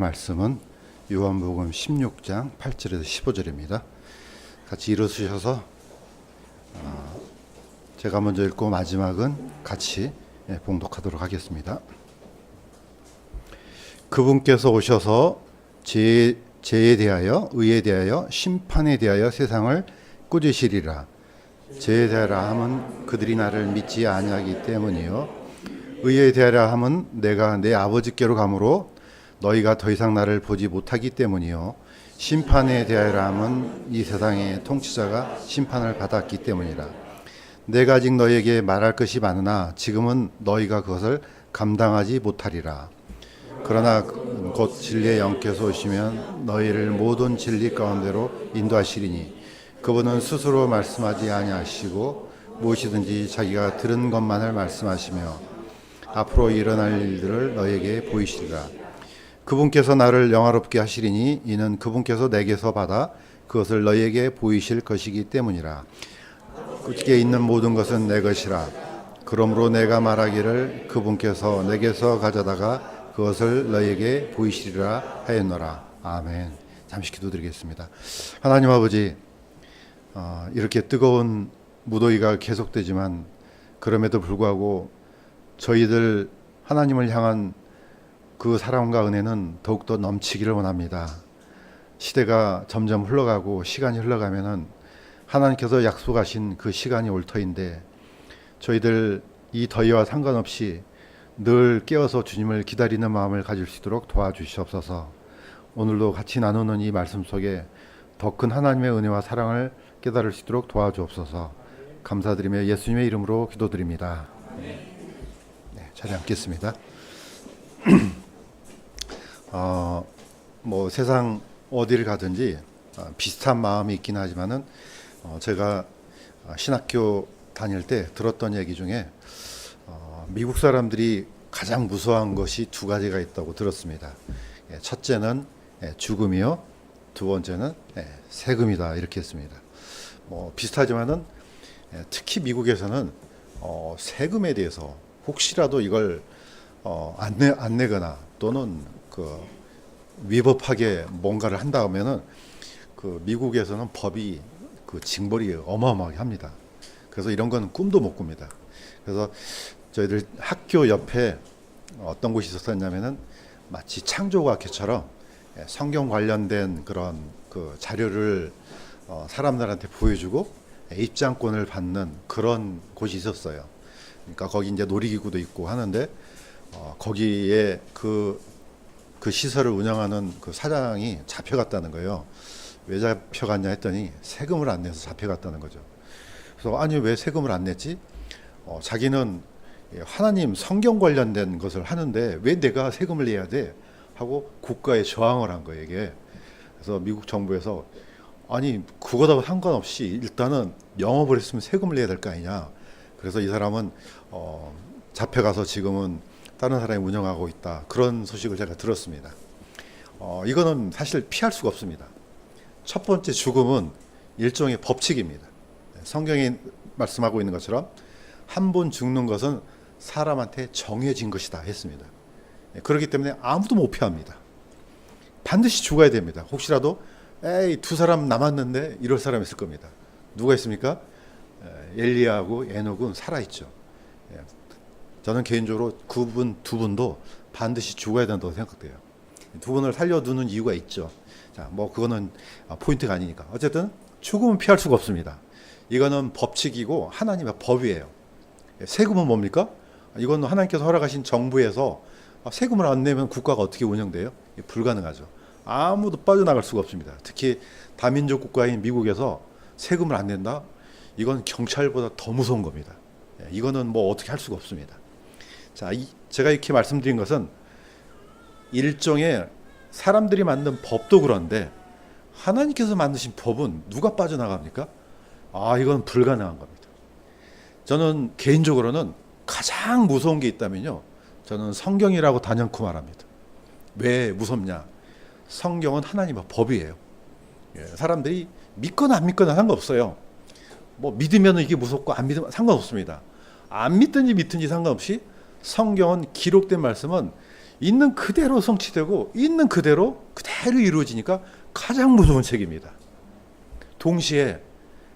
말씀은 요한복음 16장 8절에서 15절입니다. 같이 일어서셔서 제가 먼저 읽고 마지막은 같이 봉독하도록 하겠습니다. 그분께서 오셔서 죄에 대하여, 의에 대하여, 심판에 대하여 세상을 꾸짖으시리라. 죄에 대하라 함은 그들이 나를 믿지 아니하기 때문이요, 의에 대하라 함은 내가 내 아버지께로 가므로 너희가 더 이상 나를 보지 못하기 때문이요, 심판에 대하여 함은 이 세상의 통치자가 심판을 받았기 때문이라. 내가 아직 너희에게 말할 것이 많으나 지금은 너희가 그것을 감당하지 못하리라. 그러나 곧 진리의 영께서 오시면 너희를 모든 진리 가운데로 인도하시리니 그분은 스스로 말씀하지 아니하시고 무엇이든지 자기가 들은 것만을 말씀하시며 앞으로 일어날 일들을 너희에게 보이시리라. 그분께서 나를 영화롭게 하시리니 이는 그분께서 내게서 받아 그것을 너희에게 보이실 것이기 때문이라. 끝에 있는 모든 것은 내 것이라. 그러므로 내가 말하기를 그분께서 내게서 가져다가 그것을 너희에게 보이시리라 하였노라. 아멘. 잠시 기도드리겠습니다. 하나님 아버지, 이렇게 뜨거운 무더위가 계속되지만 그럼에도 불구하고 저희들 하나님을 향한 그 사랑과 은혜는 더욱더 넘치기를 원합니다. 시대가 점점 흘러가고 시간이 흘러가면은 하나님께서 약속하신 그 시간이 올 터인데 저희들 이 더위와 상관없이 늘 깨어서 주님을 기다리는 마음을 가질 수 있도록 도와주시옵소서. 오늘도 같이 나누는 이 말씀 속에 더 큰 하나님의 은혜와 사랑을 깨달을 수 있도록 도와주옵소서. 감사드리며 예수님의 이름으로 기도드립니다. 네, 자리 앉겠습니다. 뭐 세상 어디를 가든지 비슷한 마음이 있긴 하지만은 제가 신학교 다닐 때 들었던 얘기 중에 미국 사람들이 가장 무서워한 것이 두 가지가 있다고 들었습니다. 첫째는 죽음이요, 두 번째는 세금이다, 이렇게 했습니다. 뭐 비슷하지만은 특히 미국에서는 세금에 대해서 혹시라도 이걸 안 내거나 또는 그 위법하게 뭔가를 한다 하면은 그 미국에서는 법이 그 징벌이 어마어마하게 합니다. 그래서 이런 건 꿈도 못 꿉니다. 그래서 저희들 학교 옆에 어떤 곳이 있었냐면은 마치 창조과학회처럼 성경 관련된 그런 그 자료를 사람들한테 보여주고 입장권을 받는 그런 곳이 있었어요. 그러니까 거기 이제 놀이기구도 있고 하는데 거기에 그 시설을 운영하는 그 사장이 잡혀갔다는 거예요. 왜 잡혀갔냐 했더니 세금을 안 내서 잡혀갔다는 거죠. 그래서 아니 왜 세금을 안 냈지? 자기는 하나님 성경 관련된 것을 하는데 왜 내가 세금을 내야 돼? 하고 국가에 저항을 한 거예요, 이게. 그래서 미국 정부에서 아니 그거하고 상관없이 일단은 영업을 했으면 세금을 내야 될 거 아니냐. 그래서 이 사람은 잡혀가서 지금은 다른 사람이 운영하고 있다, 그런 소식을 제가 들었습니다. 이거는 사실 피할 수가 없습니다. 첫 번째 죽음은 일종의 법칙입니다. 성경이 말씀하고 있는 것처럼 한 번 죽는 것은 사람한테 정해진 것이다 했습니다. 그렇기 때문에 아무도 못 피합니다. 반드시 죽어야 됩니다. 혹시라도 에이 두 사람 남았는데 이럴 사람이 있을 겁니다. 누가 있습니까? 엘리야하고 에녹은 살아있죠. 저는 개인적으로 그분 두 분도 반드시 죽어야 된다고 생각돼요. 두 분을 살려두는 이유가 있죠. 자, 뭐 그거는 포인트가 아니니까. 어쨌든 죽음은 피할 수가 없습니다. 이거는 법칙이고 하나님의 법이에요. 세금은 뭡니까? 이건 하나님께서 허락하신 정부에서 세금을 안 내면 국가가 어떻게 운영돼요? 불가능하죠. 아무도 빠져나갈 수가 없습니다. 특히 다민족 국가인 미국에서 세금을 안 낸다? 이건 경찰보다 더 무서운 겁니다. 이거는 뭐 어떻게 할 수가 없습니다. 자, 제가 이렇게 말씀드린 것은 일종의 사람들이 만든 법도 그런데 하나님께서 만드신 법은 누가 빠져나갑니까? 이건 불가능한 겁니다. 저는 개인적으로는 가장 무서운 게 있다면요, 저는 성경이라고 단연코 말합니다. 왜 무섭냐? 성경은 하나님의 법이에요. 사람들이 믿거나 안 믿거나 상관없어요. 뭐 믿으면 이게 무섭고 안 믿으면 상관없습니다. 안 믿든지 믿든지 상관없이 성경은 기록된 말씀은 있는 그대로 성취되고 있는 그대로 이루어지니까 가장 무서운 책입니다. 동시에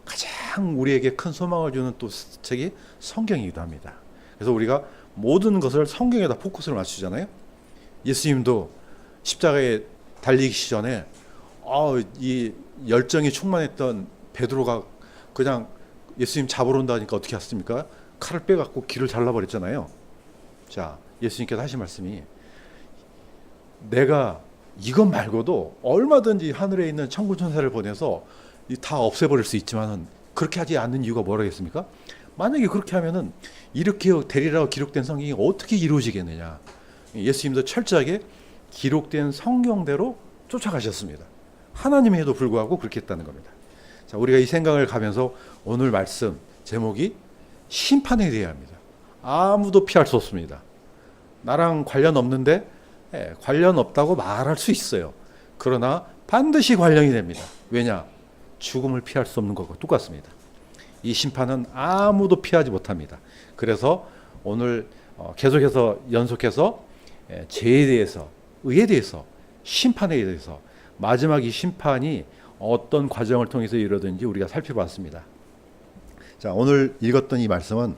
가장 우리에게 큰 소망을 주는 또 책이 성경이기도 합니다. 그래서 우리가 모든 것을 성경에다 포커스를 맞추잖아요. 예수님도 십자가에 달리기 전에 이 열정이 충만했던 베드로가 그냥 예수님 잡으러 온다니까 어떻게 했습니까? 칼을 빼갖고 길을 잘라버렸잖아요. 자, 예수님께서 하신 말씀이 내가 이것 말고도 얼마든지 하늘에 있는 천군 천사를 보내서 다 없애버릴 수 있지만은 그렇게 하지 않는 이유가 뭐라겠습니까? 만약에 그렇게 하면은 이렇게 되리라고 기록된 성경이 어떻게 이루어지겠느냐. 예수님도 철저하게 기록된 성경대로 쫓아가셨습니다. 하나님에도 불구하고 그렇게 했다는 겁니다. 자, 우리가 이 생각을 가면서 오늘 말씀 제목이 심판에 대해야 합니다. 아무도 피할 수 없습니다. 나랑 관련 없는데 관련 없다고 말할 수 있어요. 그러나 반드시 관련이 됩니다. 왜냐? 죽음을 피할 수 없는 것과 똑같습니다. 이 심판은 아무도 피하지 못합니다. 그래서 오늘 계속해서 연속해서 죄에 대해서, 의에 대해서, 심판에 대해서 마지막 이 심판이 어떤 과정을 통해서 이루어지는지 우리가 살펴봤습니다. 자, 오늘 읽었던 이 말씀은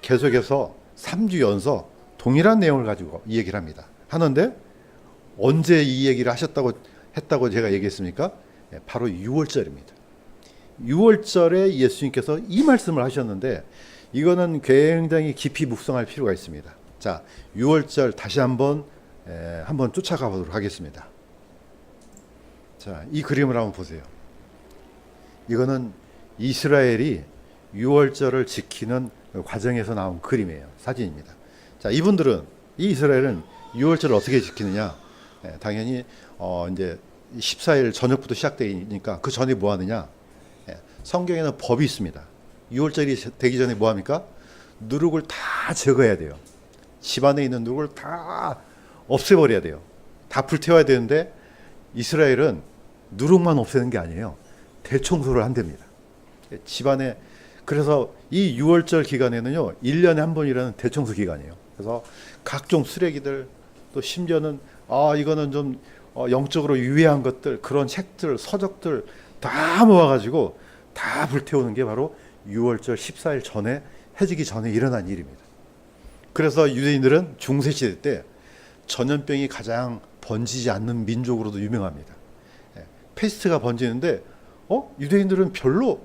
계속해서 3주 연속 동일한 내용을 가지고 이 얘기를 합니다. 하는데 언제 이 얘기를 했다고 제가 얘기했습니까? 바로 6월절입니다. 6월절에 예수님께서 이 말씀을 하셨는데 이거는 굉장히 깊이 묵상할 필요가 있습니다. 자, 6월절 다시 한번 쫓아가 보도록 하겠습니다. 자, 이 그림을 한번 보세요. 이거는 이스라엘이 6월절을 지키는 과정에서 나온 그림이에요. 사진입니다. 자, 이 이스라엘은 6월절을 어떻게 지키느냐? 당연히 이제 14일 저녁부터 시작되니까 그 전에 뭐 하느냐? 성경에는 법이 있습니다. 6월절이 되기 전에 뭐 합니까? 누룩을 다 제거해야 돼요. 집안에 있는 누룩을 다 없애버려야 돼요. 다 불태워야 되는데 이스라엘은 누룩만 없애는 게 아니에요. 대청소를 한답니다. 집안에. 그래서 이 6월절 기간에는요, 1년에 한 번이라는 대청소 기간이에요. 그래서 각종 쓰레기들, 또 심지어는 이거는 좀 영적으로 유해한 것들, 그런 책들, 서적들 다 모아가지고 다 불태우는 게 바로 6월절 14일 전에, 해지기 전에 일어난 일입니다. 그래서 유대인들은 중세시대 때 전염병이 가장 번지지 않는 민족으로도 유명합니다. 페스트가 번지는데 유대인들은 별로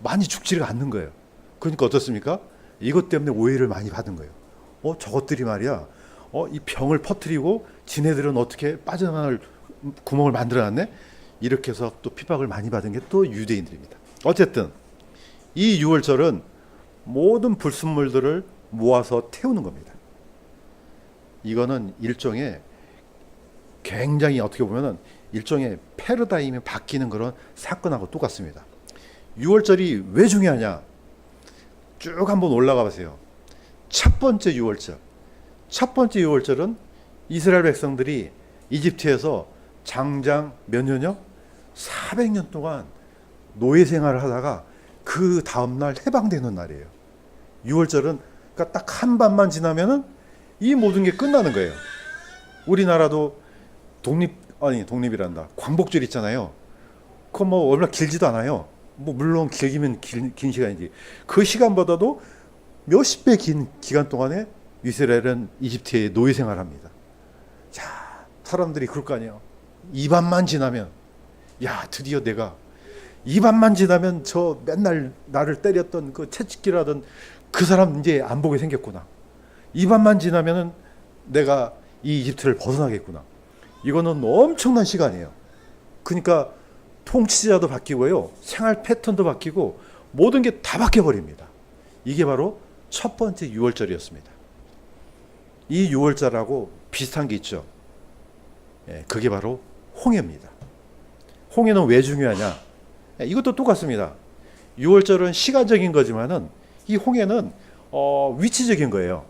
많이 죽지가 않는 거예요. 그러니까 어떻습니까? 이것 때문에 오해를 많이 받은 거예요. 저것들이 말이야, 이 병을 퍼뜨리고 지네들은 어떻게 빠져나갈 구멍을 만들어놨네? 이렇게 해서 또 핍박을 많이 받은 게 또 유대인들입니다. 어쨌든 이 6월절은 모든 불순물들을 모아서 태우는 겁니다. 이거는 일종의 굉장히 어떻게 보면은 일종의 패러다임이 바뀌는 그런 사건하고 똑같습니다. 6월절이 왜 중요하냐? 쭉 한번 올라가 보세요. 첫 번째 6월절. 첫 번째 6월절은 이스라엘 백성들이 이집트에서 장장 몇 년요? 400년 동안 노예 생활을 하다가 그 다음날 해방되는 날이에요. 6월절은 그러니까 딱 한 밤만 지나면은 이 모든 게 끝나는 거예요. 우리나라도 독립이란다. 광복절 있잖아요. 그거 뭐 얼마나 길지도 않아요. 뭐 물론 길기면 긴 시간이지. 그 시간보다도 몇십 배 긴 기간 동안에 이스라엘은 이집트에 노예 생활합니다. 자, 사람들이 그럴 거 아니에요. 이 밤만 지나면, 야, 드디어 내가 이 밤만 지나면 저 맨날 나를 때렸던 그 채찍질하던 그 사람 이제 안 보게 생겼구나. 이 밤만 지나면은 내가 이 이집트를 벗어나겠구나. 이거는 엄청난 시간이에요. 그러니까 통치자도 바뀌고요, 생활 패턴도 바뀌고 모든 게 다 바뀌어버립니다. 이게 바로 첫 번째 6월절이었습니다. 이 6월절하고 비슷한 게 있죠. 그게 바로 홍해입니다. 홍해는 왜 중요하냐? 이것도 똑같습니다. 6월절은 시간적인 거지만은 이 홍해는 위치적인 거예요.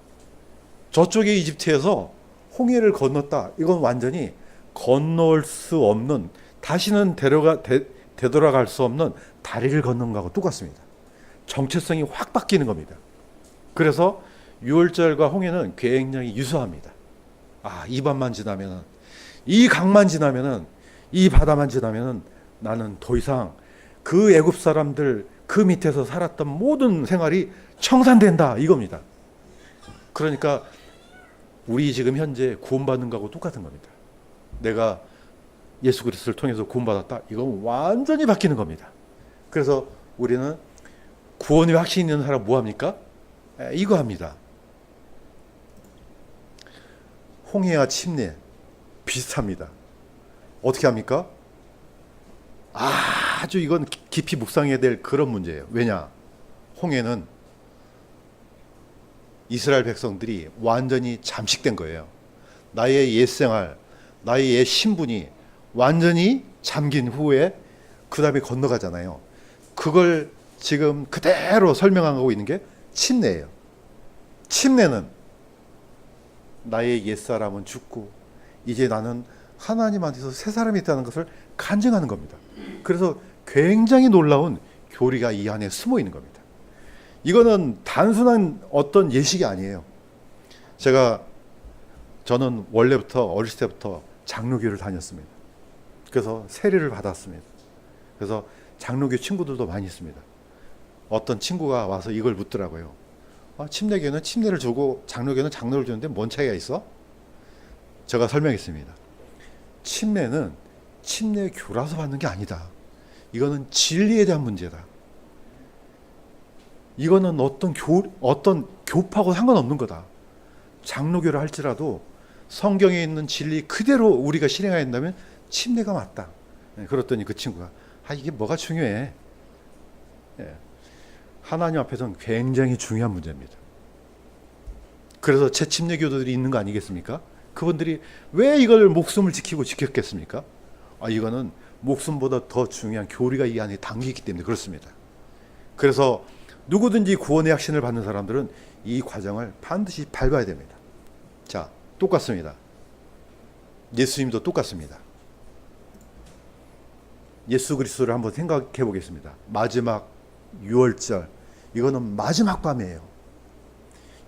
저쪽에 이집트에서 홍해를 건넜다. 이건 완전히 건널 수 없는, 다시는 되돌아갈 수 없는 다리를 걷는 거하고 똑같습니다. 정체성이 확 바뀌는 겁니다. 그래서 6월절과 홍해는 굉장히 유사합니다. 이 밤만 지나면은, 이 강만 지나면은, 이 바다만 지나면은 나는 더 이상 그 애굽 사람들 그 밑에서 살았던 모든 생활이 청산된다 이겁니다. 그러니까 우리 지금 현재 구원받는 거하고 똑같은 겁니다. 내가 예수 그리스도를 통해서 구원받았다. 이건 완전히 바뀌는 겁니다. 그래서 우리는 구원의 확신이 있는 사람 뭐 합니까? 이거 합니다. 홍해와 침례 비슷합니다. 어떻게 합니까? 아주 이건 깊이 묵상해야 될 그런 문제예요. 왜냐? 홍해는 이스라엘 백성들이 완전히 잠식된 거예요. 나의 옛생활, 나의 옛 신분이 완전히 잠긴 후에 그 다음에 건너가잖아요. 그걸 지금 그대로 설명하고 있는 게 침례예요. 침례는 나의 옛사람은 죽고 이제 나는 하나님 안에서 새 사람이 있다는 것을 간증하는 겁니다. 그래서 굉장히 놀라운 교리가 이 안에 숨어 있는 겁니다. 이거는 단순한 어떤 예식이 아니에요. 저는 원래부터 어렸을 때부터 장로교를 다녔습니다. 그래서 세례를 받았습니다. 그래서 장로교 친구들도 많이 있습니다. 어떤 친구가 와서 이걸 묻더라고요. 침례교는 침례를 주고 장로교는 장로를 주는데 뭔 차이가 있어? 제가 설명했습니다. 침례는 침례교라서 받는 게 아니다. 이거는 진리에 대한 문제다. 이거는 어떤 교파하고 상관없는 거다. 장로교를 할지라도 성경에 있는 진리 그대로 우리가 실행해야 한다면 침례가 맞다. 그랬더니 그 친구가 이게 뭐가 중요해? 하나님 앞에서는 굉장히 중요한 문제입니다. 그래서 재침례교도들이 있는 거 아니겠습니까? 그분들이 왜 이걸 목숨을 지켰겠습니까? 이거는 목숨보다 더 중요한 교리가 이 안에 담겨 있기 때문에 그렇습니다. 그래서 누구든지 구원의 확신을 받는 사람들은 이 과정을 반드시 밟아야 됩니다. 자, 똑같습니다. 예수님도 똑같습니다. 예수 그리스도를 한번 생각해 보겠습니다. 마지막 유월절, 이거는 마지막 밤이에요.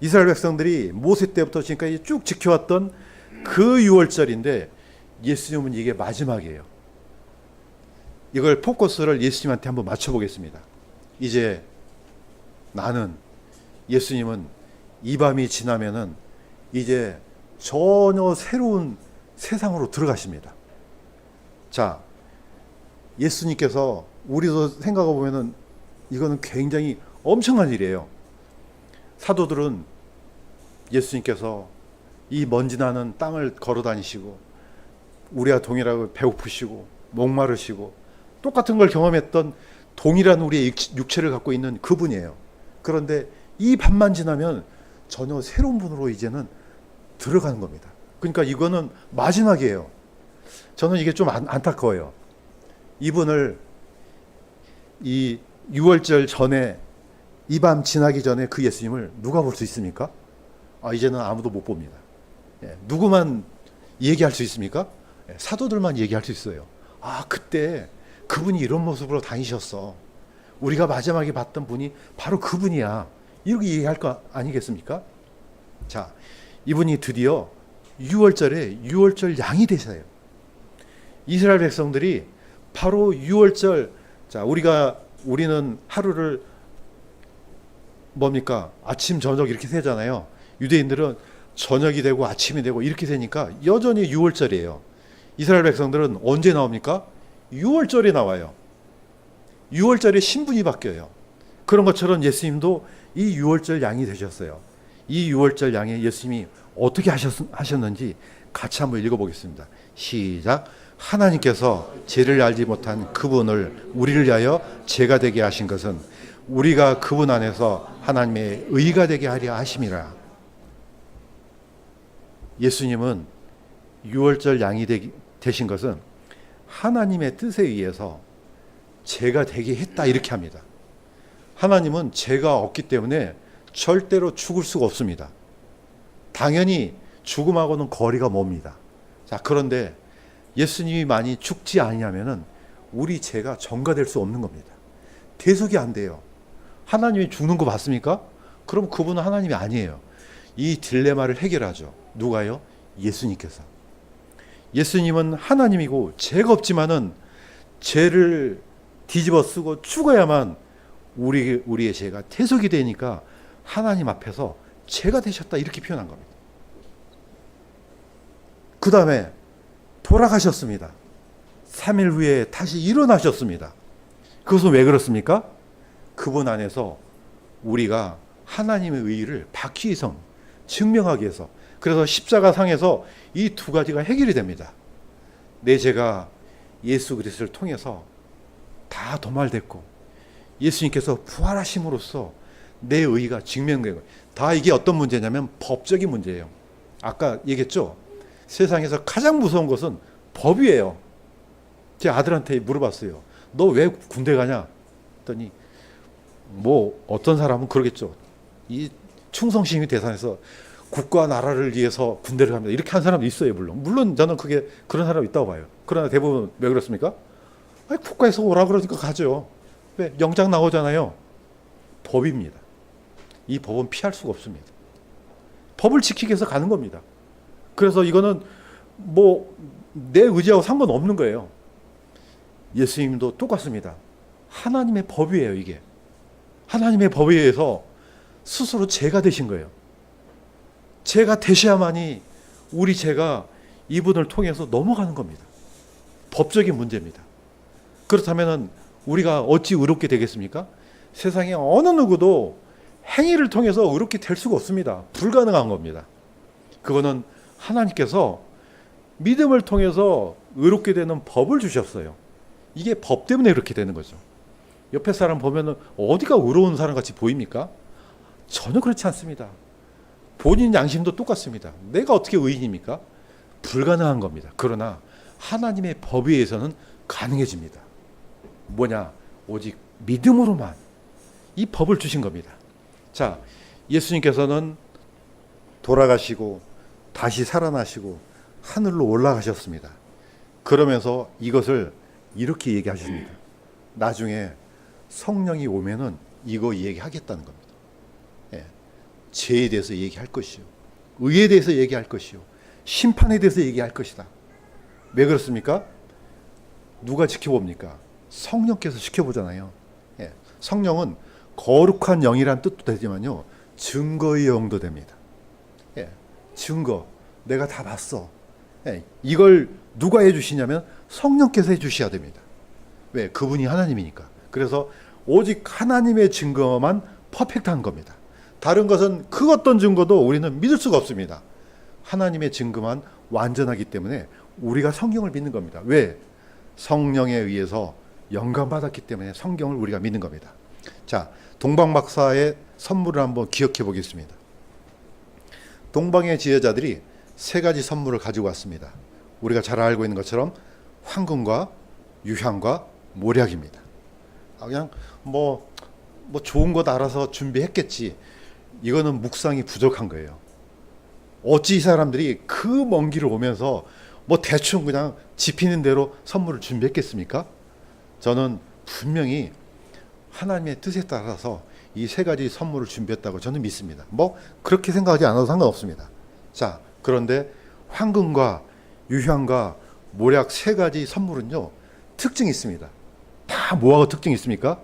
이스라엘 백성들이 모세 때부터 지금까지 쭉 지켜왔던 그 유월절인데 예수님은 이게 마지막이에요. 이걸 포커스를 예수님한테 한번 맞춰보겠습니다. 이제 예수님은 이 밤이 지나면은 이제 전혀 새로운 세상으로 들어가십니다. 자, 예수님께서 우리도 생각해 보면은 이거는 굉장히 엄청난 일이에요. 사도들은 예수님께서 이 먼지 나는 땅을 걸어 다니시고 우리와 동일하게 배고프시고 목마르시고 똑같은 걸 경험했던 동일한 우리의 육체를 갖고 있는 그분이에요. 그런데 이 밤만 지나면 전혀 새로운 분으로 이제는 들어가는 겁니다. 그러니까 이거는 마지막이에요. 저는 이게 좀 안타까워요. 이분을 이 6월절 전에 이 밤 지나기 전에 그 예수님을 누가 볼 수 있습니까? 이제는 아무도 못 봅니다. 누구만 얘기할 수 있습니까? 사도들만 얘기할 수 있어요. 그때 그분이 이런 모습으로 다니셨어. 우리가 마지막에 봤던 분이 바로 그분이야. 이렇게 얘기할 거 아니겠습니까? 자, 이분이 드디어 6월절에 6월절 양이 되셔요. 이스라엘 백성들이 바로 6월절, 자, 우리는 하루를 뭡니까? 아침, 저녁 이렇게 세잖아요. 유대인들은 저녁이 되고 아침이 되고 이렇게 되니까 여전히 6월절이에요. 이스라엘 백성들은 언제 나옵니까? 6월절에 나와요. 6월절에 신분이 바뀌어요. 그런 것처럼 예수님도 이 6월절 양이 되셨어요. 이 6월절 양에 예수님이 어떻게 하셨는지 같이 한번 읽어보겠습니다. 시작. 하나님께서 죄를 알지 못한 그분을 우리를 위하여 죄가 되게 하신 것은 우리가 그분 안에서 하나님의 의가 되게 하려 하심이라. 예수님은 6월절 양이 되신 것은 하나님의 뜻에 의해서 죄가 되게 했다 이렇게 합니다. 하나님은 죄가 없기 때문에 절대로 죽을 수가 없습니다. 당연히 죽음하고는 거리가 멉니다. 자, 그런데 예수님이 많이 죽지 아니하면은 우리 죄가 전가될 수 없는 겁니다. 대속이 안 돼요. 하나님이 죽는 거 봤습니까? 그럼 그분은 하나님이 아니에요. 이 딜레마를 해결하죠. 누가요? 예수님께서. 예수님은 하나님이고 죄가 없지만은 죄를 뒤집어 쓰고 죽어야만 우리의 죄가 대속이 되니까 하나님 앞에서 죄가 되셨다 이렇게 표현한 겁니다. 그 다음에 돌아가셨습니다. 3일 후에 다시 일어나셨습니다. 그것은 왜 그렇습니까? 그분 안에서 우리가 하나님의 의의를 받기 위해서, 증명하기 위해서. 그래서 십자가 상에서 이 두 가지가 해결이 됩니다. 내 죄가 예수 그리스도를 통해서 다 도말됐고 예수님께서 부활하심으로써 내 의의가 증명되고, 다 이게 어떤 문제냐면 법적인 문제예요. 아까 얘기했죠? 세상에서 가장 무서운 것은 법이에요. 제 아들한테 물어봤어요. 너 왜 군대 가냐? 했더니 뭐 어떤 사람은 그러겠죠. 이 충성심이 대산해서 국가 나라를 위해서 군대를 갑니다. 이렇게 한 사람도 있어요. 물론 저는 그게 그런 사람이 있다고 봐요. 그러나 대부분 왜 그렇습니까? 아니, 국가에서 오라 그러니까 가죠. 왜? 영장 나오잖아요. 법입니다. 이 법은 피할 수가 없습니다. 법을 지키기 위해서 가는 겁니다. 그래서 이거는 뭐 내 의지하고 상관없는 거예요. 예수님도 똑같습니다. 하나님의 법이에요, 이게. 하나님의 법에 의해서 스스로 죄가 되신 거예요. 죄가 되셔야만이 우리 죄가 이분을 통해서 넘어가는 겁니다. 법적인 문제입니다. 그렇다면 우리가 어찌 의롭게 되겠습니까? 세상에 어느 누구도 행위를 통해서 의롭게 될 수가 없습니다. 불가능한 겁니다. 그거는 하나님께서 믿음을 통해서 의롭게 되는 법을 주셨어요. 이게 법 때문에 그렇게 되는 거죠. 옆에 사람 보면 어디가 의로운 사람 같이 보입니까? 전혀 그렇지 않습니다. 본인 양심도 똑같습니다. 내가 어떻게 의인입니까? 불가능한 겁니다. 그러나 하나님의 법에 의해서는 가능해집니다. 뭐냐? 오직 믿음으로만 이 법을 주신 겁니다. 자, 예수님께서는 돌아가시고 다시 살아나시고 하늘로 올라가셨습니다. 그러면서 이것을 이렇게 얘기하십니다. 나중에 성령이 오면은 이거 얘기하겠다는 겁니다. 예. 죄에 대해서 얘기할 것이요, 의에 대해서 얘기할 것이요, 심판에 대해서 얘기할 것이다. 왜 그렇습니까? 누가 지켜봅니까? 성령께서 지켜보잖아요. 예. 성령은 거룩한 영이란 뜻도 되지만요, 증거의 영도 됩니다. 예. 증거, 내가 다 봤어. 예. 이걸 누가 해주시냐면 성령께서 해주셔야 됩니다. 왜? 그분이 하나님이니까. 그래서 오직 하나님의 증거만 퍼펙트한 겁니다. 다른 것은 그 어떤 증거도 우리는 믿을 수가 없습니다. 하나님의 증거만 완전하기 때문에 우리가 성경을 믿는 겁니다. 왜? 성령에 의해서 영감받았기 때문에 성경을 우리가 믿는 겁니다. 자, 동방박사의 선물을 한번 기억해 보겠습니다. 동방의 지혜자들이 세 가지 선물을 가지고 왔습니다. 우리가 잘 알고 있는 것처럼 황금과 유향과 모략입니다. 그냥 뭐 좋은 것 알아서 준비했겠지. 이거는 묵상이 부족한 거예요. 어찌 이 사람들이 그 먼 길을 오면서 뭐 대충 그냥 집히는 대로 선물을 준비했겠습니까? 저는 분명히 하나님의 뜻에 따라서 이 세 가지 선물을 준비했다고 저는 믿습니다. 뭐 그렇게 생각하지 않아도 상관없습니다. 자, 그런데 황금과 유향과 모략 세 가지 선물은요, 특징이 있습니다. 다 뭐하고 특징이 있습니까?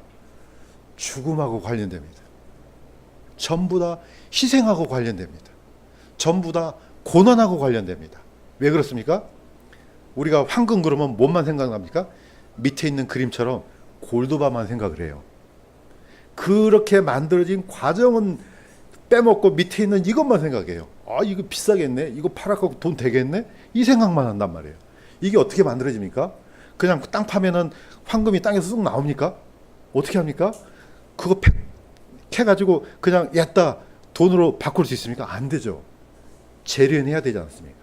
죽음하고 관련됩니다. 전부 다 희생하고 관련됩니다. 전부 다 고난하고 관련됩니다. 왜 그렇습니까? 우리가 황금 그러면 뭔만 생각납니까? 밑에 있는 그림처럼 골드바만 생각을 해요. 그렇게 만들어진 과정은 빼먹고 밑에 있는 이것만 생각해요. 아, 이거 비싸겠네, 이거 팔아갖고 돈 되겠네, 이 생각만 한단 말이에요. 이게 어떻게 만들어집니까? 그냥 땅 파면은 황금이 땅에서 쑥 나옵니까? 어떻게 합니까? 그거 캐가지고 그냥 였다 돈으로 바꿀 수 있습니까? 안 되죠. 재련해야 되지 않습니까?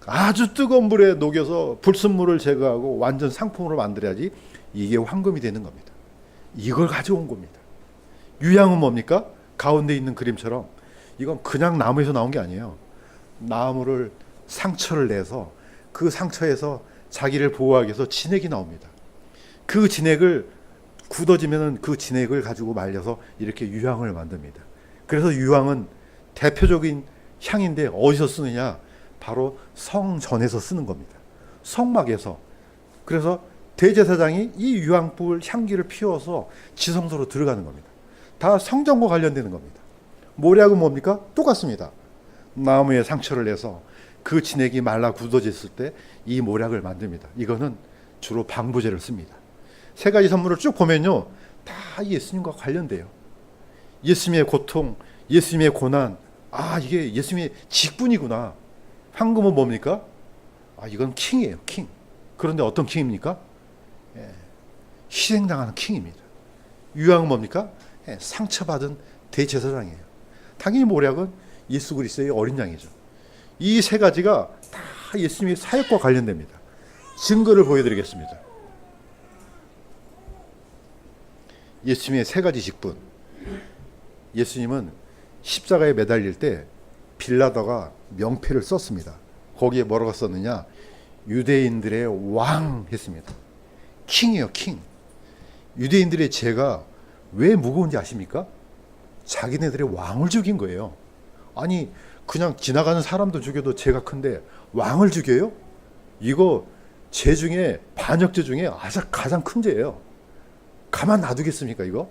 아주 뜨거운 물에 녹여서 불순물을 제거하고 완전 상품으로 만들어야지 이게 황금이 되는 겁니다. 이걸 가져온 겁니다. 유향은 뭡니까? 가운데 있는 그림처럼 이건 그냥 나무에서 나온 게 아니에요. 나무를 상처를 내서 그 상처에서 자기를 보호하기 위해서 진액이 나옵니다. 그 진액을 굳어지면은 그 진액을 가지고 말려서 이렇게 유향을 만듭니다. 그래서 유향은 대표적인 향인데 어디서 쓰느냐? 바로 성전에서 쓰는 겁니다. 성막에서. 그래서 대제사장이 이 유황불 향기를 피워서 지성소로 들어가는 겁니다. 다 성전과 관련되는 겁니다. 모략은 뭡니까? 똑같습니다. 나무에 상처를 내서 그 진액이 말라 굳어졌을 때 이 모략을 만듭니다. 이거는 주로 방부제를 씁니다. 세 가지 선물을 쭉 보면요, 다 예수님과 관련돼요. 예수님의 고통, 예수님의 고난, 이게 예수님의 직분이구나. 황금은 뭡니까? 이건 킹이에요, 킹. 그런데 어떤 킹입니까? 희생당하는 킹입니다. 유황은 뭡니까? 상처받은 대제사장이에요. 당연히 모략은 예수 그리스도의 어린 양이죠. 이 세 가지가 다 예수님의 사역과 관련됩니다. 증거를 보여드리겠습니다. 예수님의 세 가지 직분. 예수님은 십자가에 매달릴 때 빌라도가 명패를 썼습니다. 거기에 뭐라고 썼느냐? 유대인들의 왕 했습니다. 킹이에요, 킹. 유대인들의 죄가 왜 무거운지 아십니까? 자기네들의 왕을 죽인 거예요. 아니, 그냥 지나가는 사람도 죽여도 죄가 큰데 왕을 죽여요? 이거 죄 중에, 반역죄 중에 가장 큰 죄예요. 가만 놔두겠습니까, 이거?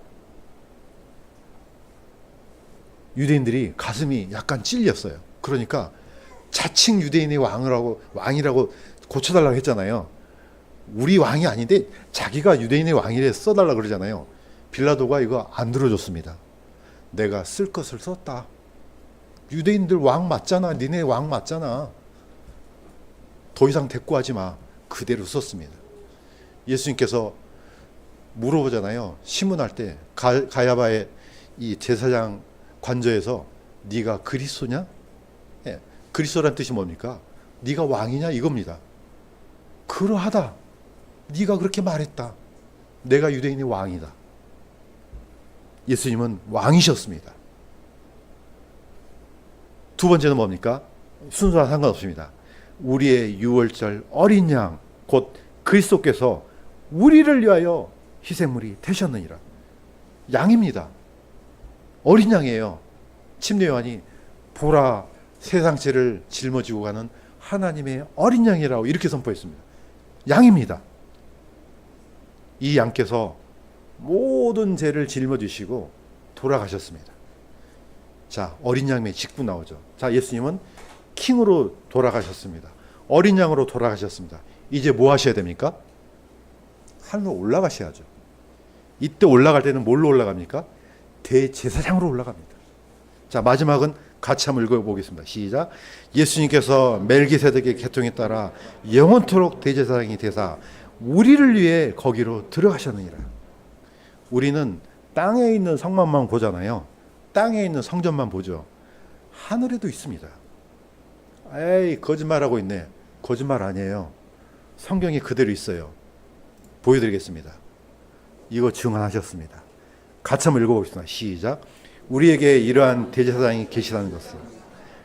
유대인들이 가슴이 약간 찔렸어요. 그러니까 자칭 유대인의 왕이라고 고쳐달라고 했잖아요. 우리 왕이 아닌데 자기가 유대인의 왕이래 써달라고 그러잖아요. 빌라도가 이거 안 들어줬습니다. 내가 쓸 것을 썼다. 유대인들 왕 맞잖아. 니네 왕 맞잖아. 더 이상 대꾸하지 마. 그대로 썼습니다. 예수님께서 물어보잖아요. 신문할 때 가야바의 이 제사장 관저에서 네가 그리스도냐? 그리스도란 뜻이 뭡니까? 네가 왕이냐 이겁니다. 그러하다. 네가 그렇게 말했다. 내가 유대인의 왕이다. 예수님은 왕이셨습니다. 두 번째는 뭡니까? 순서와 상관없습니다. 우리의 유월절 어린 양, 곧 그리스도께서 우리를 위하여 희생물이 되셨느니라. 양입니다. 어린 양이에요. 침례 요한이 보라 세상 죄를 짊어지고 가는 하나님의 어린 양이라고 이렇게 선포했습니다. 양입니다. 이 양께서 모든 죄를 짊어지시고 돌아가셨습니다. 자, 어린 양의 직분 나오죠. 자, 예수님은 킹으로 돌아가셨습니다. 어린 양으로 돌아가셨습니다. 이제 뭐 하셔야 됩니까? 하늘로 올라가셔야죠. 이때 올라갈 때는 뭘로 올라갑니까? 대제사장으로 올라갑니다. 자, 마지막은 같이 한번 읽어보겠습니다. 시작. 예수님께서 멜기세덱의 계통에 따라 영원토록 대제사장이 되사 우리를 위해 거기로 들어가셨느니라. 우리는 땅에 있는 성막만 보잖아요. 땅에 있는 성전만 보죠. 하늘에도 있습니다. 에이, 거짓말하고 있네. 거짓말 아니에요. 성경이 그대로 있어요. 보여드리겠습니다. 이거 증언하셨습니다. 같이 한번 읽어보겠습니다. 시작. 우리에게 이러한 대제사장이 계시다는 것을,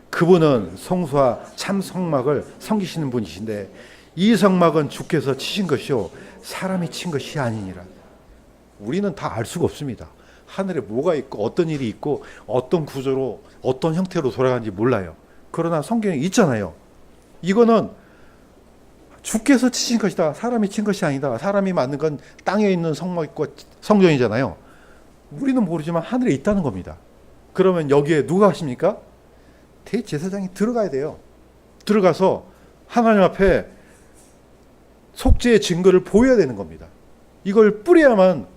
그분은 성소와 참 성막을 섬기시는 분이신데 이 성막은 주께서 치신 것이요 사람이 친 것이 아니니라. 우리는 다 알 수가 없습니다. 하늘에 뭐가 있고 어떤 일이 있고 어떤 구조로 어떤 형태로 돌아가는지 몰라요. 그러나 성경에 있잖아요. 이거는 주께서 치신 것이다. 사람이 친 것이 아니다. 사람이 만든 건 땅에 있는 성막과 성전이잖아요. 우리는 모르지만 하늘에 있다는 겁니다. 그러면 여기에 누가 하십니까? 대제사장이 들어가야 돼요. 들어가서 하나님 앞에 속죄의 증거를 보여야 되는 겁니다. 이걸 뿌려야만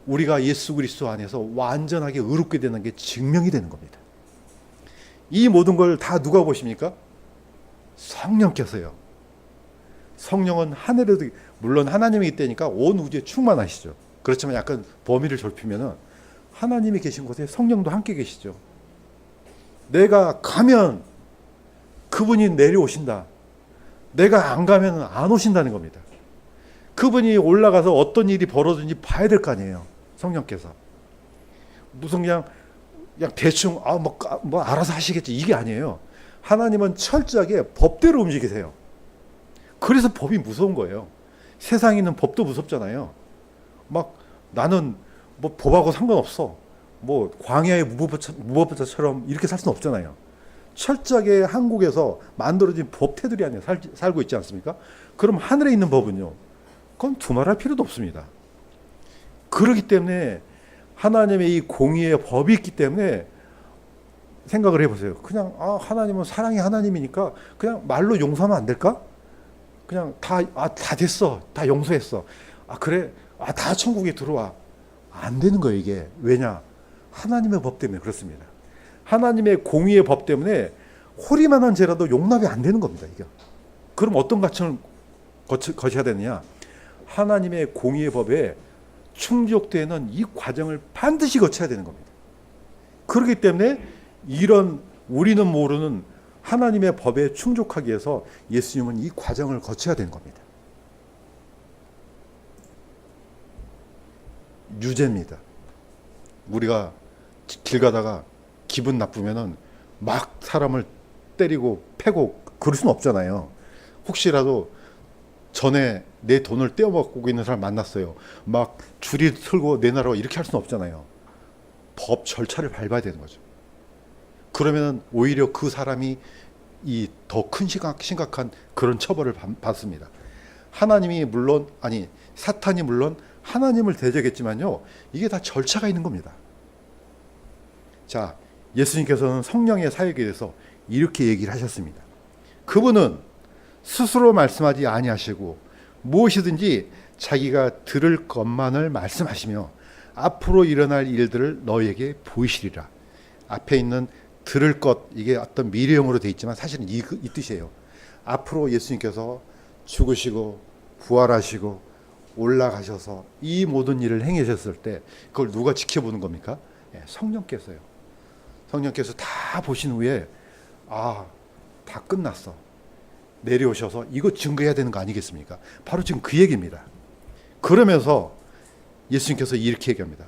우리가 예수 그리스도 안에서 완전하게 의롭게 되는 게 증명이 되는 겁니다. 이 모든 걸 다 누가 보십니까? 성령께서요. 성령은 하늘에도, 물론 하나님이 있다니까 온 우주에 충만하시죠. 그렇지만 약간 범위를 좁히면은 하나님이 계신 곳에 성령도 함께 계시죠. 내가 가면 그분이 내려오신다. 내가 안 가면 안 오신다는 겁니다. 그분이 올라가서 어떤 일이 벌어지는지 봐야 될 거 아니에요. 성령께서. 무슨 그냥 대충 뭐 알아서 하시겠지 이게 아니에요. 하나님은 철저하게 법대로 움직이세요. 그래서 법이 무서운 거예요. 세상에 있는 법도 무섭잖아요. 막 나는 뭐 법하고 상관없어. 뭐 광야의 무법자처럼 이렇게 살 수는 없잖아요. 철저하게 한국에서 만들어진 법 테두리 안에 살고 있지 않습니까? 그럼 하늘에 있는 법은요, 그건 두말할 필요도 없습니다. 그렇기 때문에 하나님의 이 공의의 법이 있기 때문에 생각을 해보세요. 그냥 하나님은 사랑의 하나님이니까 그냥 말로 용서하면 안 될까? 그냥 다 됐어, 다 용서했어. 그래, 다 천국에 들어와. 안 되는 거예요, 이게. 왜냐? 하나님의 법 때문에 그렇습니다. 하나님의 공의의 법 때문에 호리만한 죄라도 용납이 안 되는 겁니다, 이게. 그럼 어떤 과정을 거쳐야 되느냐? 하나님의 공의의 법에 충족되는 이 과정을 반드시 거쳐야 되는 겁니다. 그렇기 때문에 이런 우리는 모르는 하나님의 법에 충족하기 위해서 예수님은 이 과정을 거쳐야 되는 겁니다. 유죄입니다. 우리가 길 가다가 기분 나쁘면은 막 사람을 때리고 패고 그럴 수는 없잖아요. 혹시라도 전에 내 돈을 떼어먹고 있는 사람 만났어요. 막 줄이 틀고 내놔라 이렇게 할 수는 없잖아요. 법 절차를 밟아야 되는 거죠. 그러면 오히려 그 사람이 이 더 큰 심각한 그런 처벌을 받습니다. 하나님이 물론 사탄이 물론 하나님을 대적했지만요, 이게 다 절차가 있는 겁니다. 자, 예수님께서는 성령의 사역에 대해서 이렇게 얘기를 하셨습니다. 그분은 스스로 말씀하지 아니하시고 무엇이든지 자기가 들을 것만을 말씀하시며 앞으로 일어날 일들을 너희에게 보이시리라. 앞에 있는 들을 것, 이게 어떤 미래형으로 되어 있지만 사실은 이 뜻이에요. 앞으로 예수님께서 죽으시고 부활하시고 올라가셔서 이 모든 일을 행하셨을 때 그걸 누가 지켜보는 겁니까? 성령께서요. 성령께서 다 보신 후에 다 끝났어. 내려오셔서 이거 증거해야 되는 거 아니겠습니까? 바로 지금 그 얘기입니다. 그러면서 예수님께서 이렇게 얘기합니다.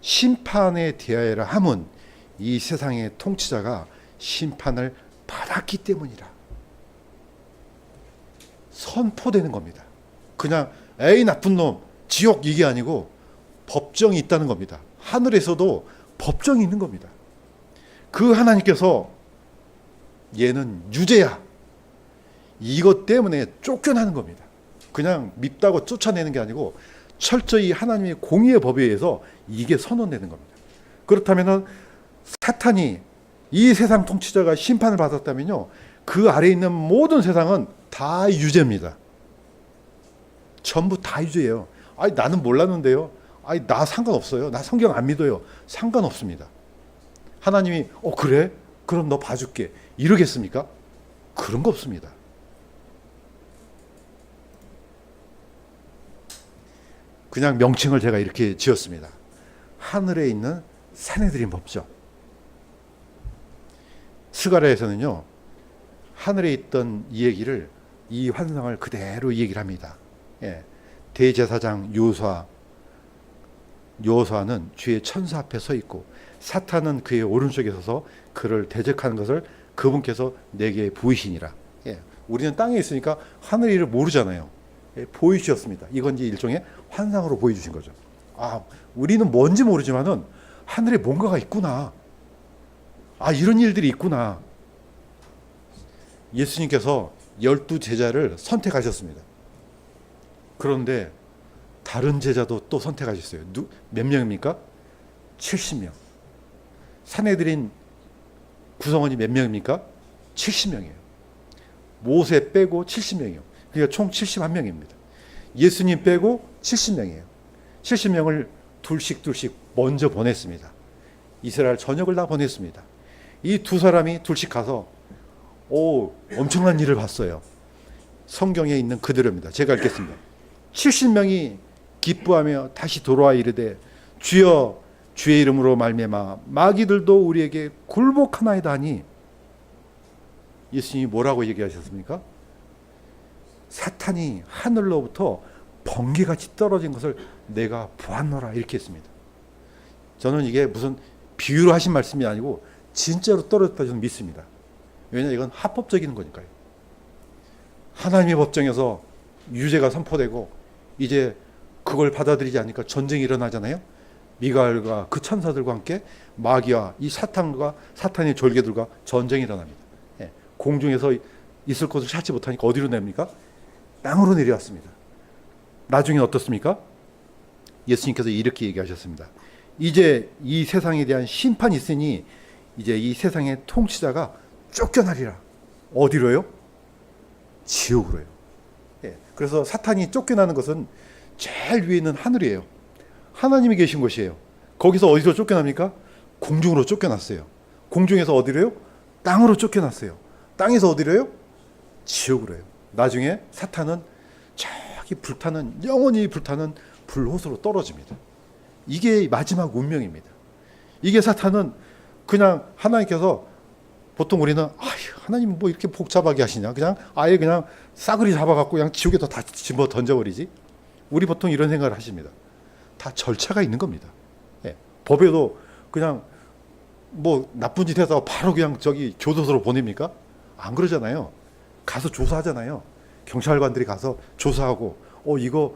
심판에 대하여라 함은 이 세상의 통치자가 심판을 받았기 때문이라. 선포되는 겁니다. 그냥 에이 나쁜 놈 지옥 이게 아니고 법정이 있다는 겁니다. 하늘에서도 법정이 있는 겁니다. 그 하나님께서 얘는 유죄야, 이것 때문에 쫓겨나는 겁니다. 그냥 밉다고 쫓아내는 게 아니고 철저히 하나님의 공의의 법에 의해서 이게 선언되는 겁니다. 그렇다면 사탄이 이 세상 통치자가 심판을 받았다면요, 그 아래에 있는 모든 세상은 다 유죄입니다. 전부 다 유죄예요. 나는 몰랐는데요. 나 상관없어요. 나 성경 안 믿어요. 상관없습니다. 하나님이 그래? 그럼 너 봐줄게. 이러겠습니까? 그런 거 없습니다. 그냥 명칭을 제가 이렇게 지었습니다. 하늘에 있는 사내들인 법정. 스가랴에서는요, 하늘에 있던 이 얘기를, 이 환상을 그대로 얘기를 합니다. 대제사장 요수아는 주의 천사 앞에 서 있고 사탄은 그의 오른쪽에 서서 그를 대적하는 것을 그분께서 내게 보이시니라. 우리는 땅에 있으니까 하늘 일을 모르잖아요. 보이셨습니다. 이건 이제 일종의 환상으로 보여주신 거죠. 우리는 뭔지 모르지만은 하늘에 뭔가가 있구나. 이런 일들이 있구나. 예수님께서 12 제자를 선택하셨습니다. 그런데 다른 제자도 또 선택하셨어요. 몇 명입니까? 70명. 사내들인 구성원이 몇 명입니까? 70명이에요. 모세 빼고 70명이에요. 그러니까 총 71명입니다. 예수님 빼고 70명이에요. 70명을 둘씩 먼저 보냈습니다. 이스라엘 전역을 다 보냈습니다. 이 두 사람이 둘씩 가서 엄청난 일을 봤어요. 성경에 있는 그대로입니다. 제가 읽겠습니다. 70명이 기뻐하며 다시 돌아와 이르되 주여 주의 이름으로 말미암아 마귀들도 우리에게 굴복하나이다 하니, 예수님이 뭐라고 얘기하셨습니까? 사탄이 하늘로부터 번개같이 떨어진 것을 내가 보았노라 이렇게 했습니다. 저는 이게 무슨 비유로 하신 말씀이 아니고 진짜로 떨어졌다 저는 믿습니다. 왜냐하면 이건 합법적인 거니까요. 하나님의 법정에서 유죄가 선포되고 이제 그걸 받아들이지 않으니까 전쟁이 일어나잖아요. 미가엘과 그 천사들과 함께 마귀와 이 사탄의 졸개들과 전쟁이 일어납니다. 예, 공중에서 있을 곳을 찾지 못하니까 어디로 내립니까? 땅으로 내려왔습니다. 나중에 어떻습니까? 예수님께서 이렇게 얘기하셨습니다. 이제 이 세상에 대한 심판이 있으니 이제 이 세상의 통치자가 쫓겨나리라. 어디로요? 지옥으로요. 예, 그래서 사탄이 쫓겨나는 것은 제일 위에 있는 하늘이에요. 하나님이 계신 곳이에요. 거기서 어디로 쫓겨납니까? 공중으로 쫓겨났어요. 공중에서 어디로요? 땅으로 쫓겨났어요. 땅에서 어디로요? 지옥으로요. 나중에 사탄은 저기 불타는, 영원히 불타는 불호수로 떨어집니다. 이게 마지막 운명입니다. 이게 사탄은 그냥 하나님께서, 보통 우리는 하나님 뭐 이렇게 복잡하게 하시냐, 그냥 아예 그냥 싸그리 잡아갖고 그냥 지옥에다 다 집어 던져버리지. 우리 보통 이런 생각을 하십니다. 다 절차가 있는 겁니다. 예, 법에도 그냥 뭐 나쁜 짓 해서 바로 그냥 저기 교도소로 보냅니까? 안 그러잖아요. 가서 조사하잖아요. 경찰관들이 가서 조사하고 이거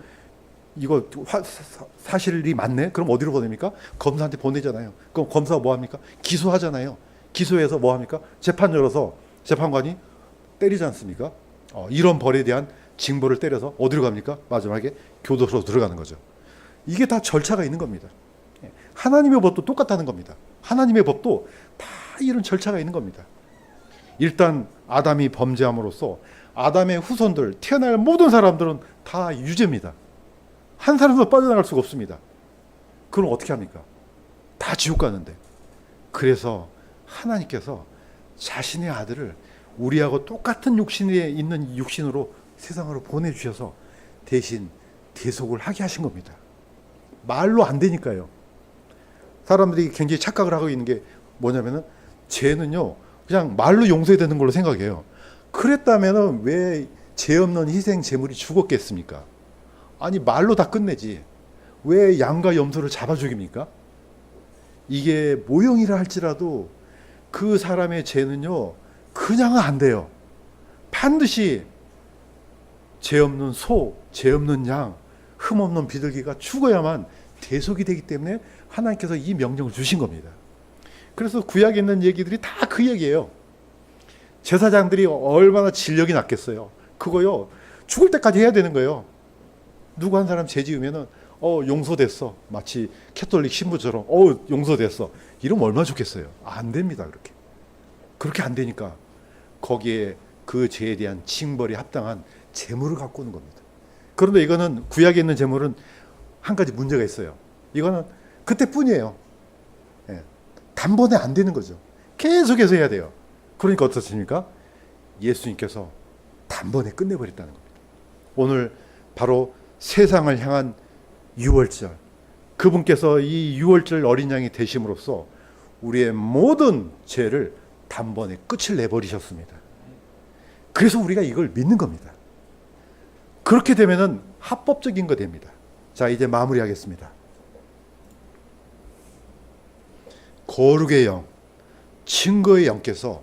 사실이 맞네? 그럼 어디로 보냅니까? 검사한테 보내잖아요. 그럼 검사가 뭐 합니까? 기소하잖아요. 기소해서 뭐 합니까? 재판 열어서 재판관이 때리지 않습니까? 이런 벌에 대한 징벌을 때려서 어디로 갑니까? 마지막에 교도소로 들어가는 거죠. 이게 다 절차가 있는 겁니다. 하나님의 법도 똑같다는 겁니다. 하나님의 법도 다 이런 절차가 있는 겁니다. 일단 아담이 범죄함으로써 아담의 후손들, 태어날 모든 사람들은 다 유죄입니다. 한 사람도 빠져나갈 수가 없습니다. 그럼 어떻게 합니까? 다 지옥 가는데. 그래서 하나님께서 자신의 아들을 우리하고 똑같은 육신에 있는 육신으로 세상으로 보내주셔서 대신 대속을 하게 하신 겁니다. 말로 안 되니까요. 사람들이 굉장히 착각을 하고 있는 게 뭐냐면은, 죄는요 그냥 말로 용서해야 되는 걸로 생각해요. 그랬다면은 왜 죄 없는 희생 제물이 죽었겠습니까? 아니 말로 다 끝내지 왜 양과 염소를 잡아 죽입니까? 이게 모형이라 할지라도 그 사람의 죄는요 그냥은 안 돼요. 반드시 죄 없는 소, 죄 없는 양, 흠 없는 비둘기가 죽어야만 대속이 되기 때문에 하나님께서 이 명령을 주신 겁니다. 그래서 구약에 있는 얘기들이 다 그 얘기예요. 제사장들이 얼마나 진력이 났겠어요. 그거요 죽을 때까지 해야 되는 거예요. 누구 한 사람 죄 지으면은 용서됐어, 마치 캐톨릭 신부처럼 용서됐어 이러면 얼마나 좋겠어요. 안 됩니다. 그렇게 안 되니까 거기에 그 죄에 대한 징벌이 합당한 제물을 갖고 오는 겁니다. 그런데 이거는 구약에 있는 제물은 한 가지 문제가 있어요. 이거는 그때뿐이에요. 예, 단번에 안 되는 거죠. 계속해서 해야 돼요. 그러니까 어떻습니까? 예수님께서 단번에 끝내버렸다는 겁니다. 오늘 바로 세상을 향한 유월절, 그분께서 이 유월절 어린 양이 되심으로써 우리의 모든 죄를 단번에 끝을 내버리셨습니다. 그래서 우리가 이걸 믿는 겁니다. 그렇게 되면은 합법적인 거 됩니다. 자, 이제 마무리하겠습니다. 거룩의 영, 증거의 영께서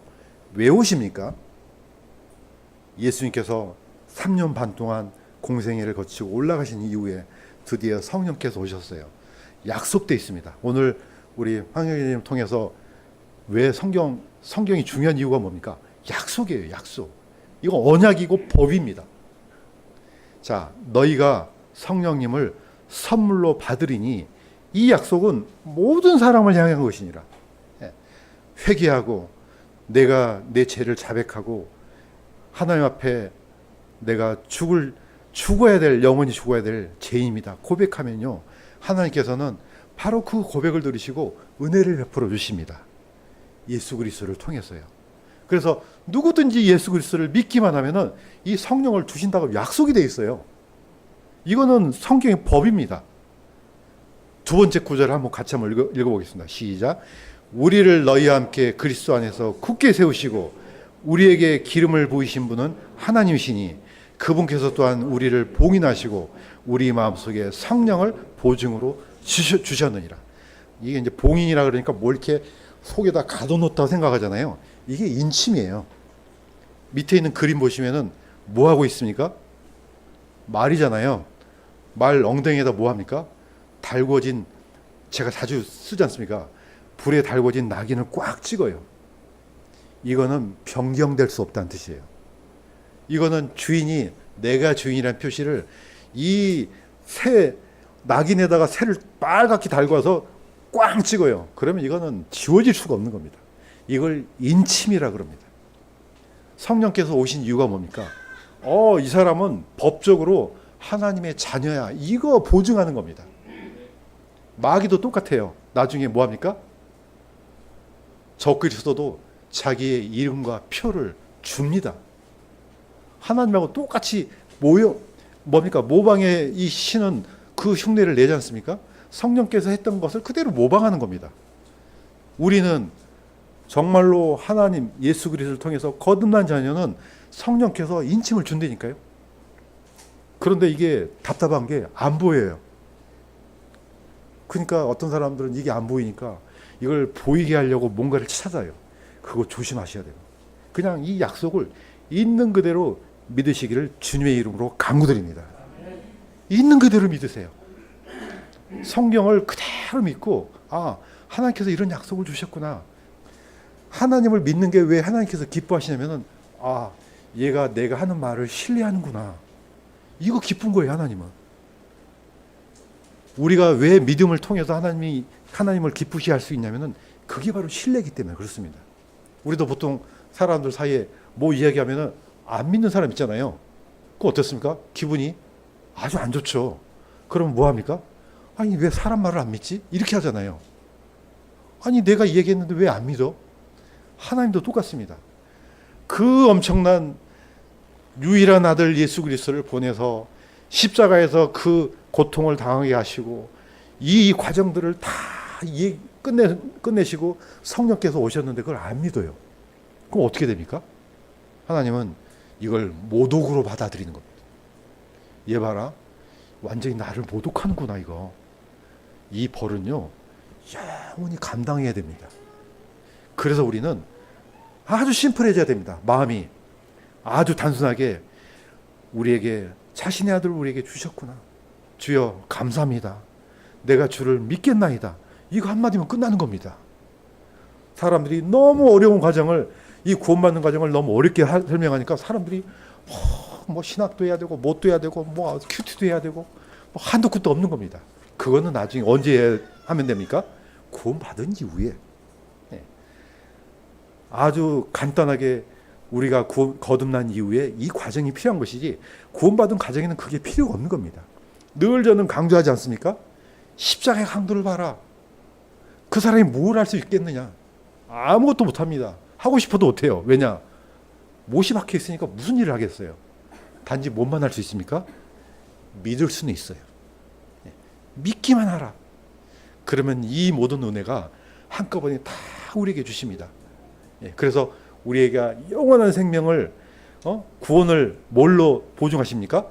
왜 오십니까? 예수님께서 3년 반 동안 공생애를 거치고 올라가신 이후에 드디어 성령께서 오셨어요. 약속돼 있습니다. 오늘 우리 황영희님 통해서 왜 성경이 중요한 이유가 뭡니까? 약속이에요. 약속. 이거 언약이고 법입니다. 자, 너희가 성령님을 선물로 받으리니 이 약속은 모든 사람을 향한 것이니라. 회개하고 내가 내 죄를 자백하고 하나님 앞에 내가 죽어야 될, 영원히 죽어야 될 죄인입니다 고백하면요, 하나님께서는 바로 그 고백을 들으시고 은혜를 베풀어 주십니다. 예수 그리스도를 통해서요. 그래서 누구든지 예수 그리스도를 믿기만 하면은 이 성령을 주신다고 약속이 되어 있어요. 이거는 성경의 법입니다. 두 번째 구절을 한번 같이 한번 읽어보겠습니다. 시작. 우리를 너희와 함께 그리스도 안에서 굳게 세우시고 우리에게 기름을 부으신 분은 하나님이시니 그분께서 또한 우리를 봉인하시고 우리 마음속에 성령을 보증으로 주셨느니라. 이게 이제 봉인이라 그러니까 뭘 이렇게 속에다 가둬놓았다고 생각하잖아요. 이게 인침이에요. 밑에 있는 그림 보시면은 뭐 하고 있습니까? 말이잖아요. 말 엉덩이에다 뭐 합니까? 달궈진 제가 자주 쓰지 않습니까? 불에 달궈진 낙인을 꽉 찍어요. 이거는 변경될 수 없다는 뜻이에요. 이거는 주인이 내가 주인이라는 표시를 이 새 낙인에다가 새를 빨갛게 달궈서 꽉 찍어요. 그러면 이거는 지워질 수가 없는 겁니다. 이걸 인침이라 그럽니다. 성령께서 오신 이유가 뭡니까? 이 사람은 법적으로 하나님의 자녀야. 이거 보증하는 겁니다. 마귀도 똑같아요. 나중에 뭐 합니까? 적그리스도도 자기의 이름과 표를 줍니다. 하나님하고 똑같이 뭡니까? 모방의 이 신은 그 흉내를 내지 않습니까? 성령께서 했던 것을 그대로 모방하는 겁니다. 우리는 정말로 하나님 예수 그리스도를 통해서 거듭난 자녀는 성령께서 인침을 준다니까요. 그런데 이게 답답한 게 안 보여요. 그러니까 어떤 사람들은 이게 안 보이니까 이걸 보이게 하려고 뭔가를 찾아요. 그거 조심하셔야 돼요. 그냥 이 약속을 있는 그대로 믿으시기를 주님의 이름으로 간구드립니다. 있는 그대로 믿으세요. 성경을 그대로 믿고 하나님께서 이런 약속을 주셨구나. 하나님을 믿는 게 왜 하나님께서 기뻐하시냐면은 얘가 내가 하는 말을 신뢰하는구나. 이거 기쁜 거예요. 하나님은. 우리가 왜 믿음을 통해서 하나님을 기쁘시게 할 수 있냐면은 그게 바로 신뢰이기 때문에 그렇습니다. 우리도 보통 사람들 사이에 뭐 이야기하면은 안 믿는 사람 있잖아요. 그거 어떻습니까? 기분이 아주 안 좋죠. 그럼 뭐 합니까? 아니 왜 사람 말을 안 믿지? 이렇게 하잖아요. 아니 내가 얘기했는데 왜 안 믿어? 하나님도 똑같습니다. 그 엄청난 유일한 아들 예수 그리스도를 보내서 십자가에서 그 고통을 당하게 하시고 이 과정들을 다 끝내시고 성령께서 오셨는데 그걸 안 믿어요. 그럼 어떻게 됩니까? 하나님은 이걸 모독으로 받아들이는 겁니다. 얘 봐라. 완전히 나를 모독하는구나 이거. 이 벌은요. 영원히 감당해야 됩니다. 그래서 우리는 아주 심플해져야 됩니다. 마음이 아주 단순하게 우리에게 자신의 아들을 우리에게 주셨구나. 주여 감사합니다. 내가 주를 믿겠나이다. 이거 한마디면 끝나는 겁니다. 사람들이 너무 어려운 과정을 이 구원받는 과정을 너무 어렵게 설명하니까 사람들이 뭐 신학도 해야 되고 뭣도 해야 되고 뭐 큐티도 해야 되고 뭐 한도 끝도 없는 겁니다. 그거는 나중에 언제 하면 됩니까? 구원받은 이후에. 아주 간단하게 우리가 거듭난 이후에 이 과정이 필요한 것이지 구원받은 과정에는 그게 필요가 없는 겁니다. 늘 저는 강조하지 않습니까? 십자가의 강도를 봐라. 그 사람이 뭘 할 수 있겠느냐? 아무것도 못합니다. 하고 싶어도 못해요. 왜냐? 못이 박혀 있으니까 무슨 일을 하겠어요? 단지 뭐만 할 수 있습니까? 믿을 수는 있어요. 믿기만 하라. 그러면 이 모든 은혜가 한꺼번에 다 우리에게 주십니다. 그래서 우리에게 영원한 생명을 구원을 뭘로 보증하십니까?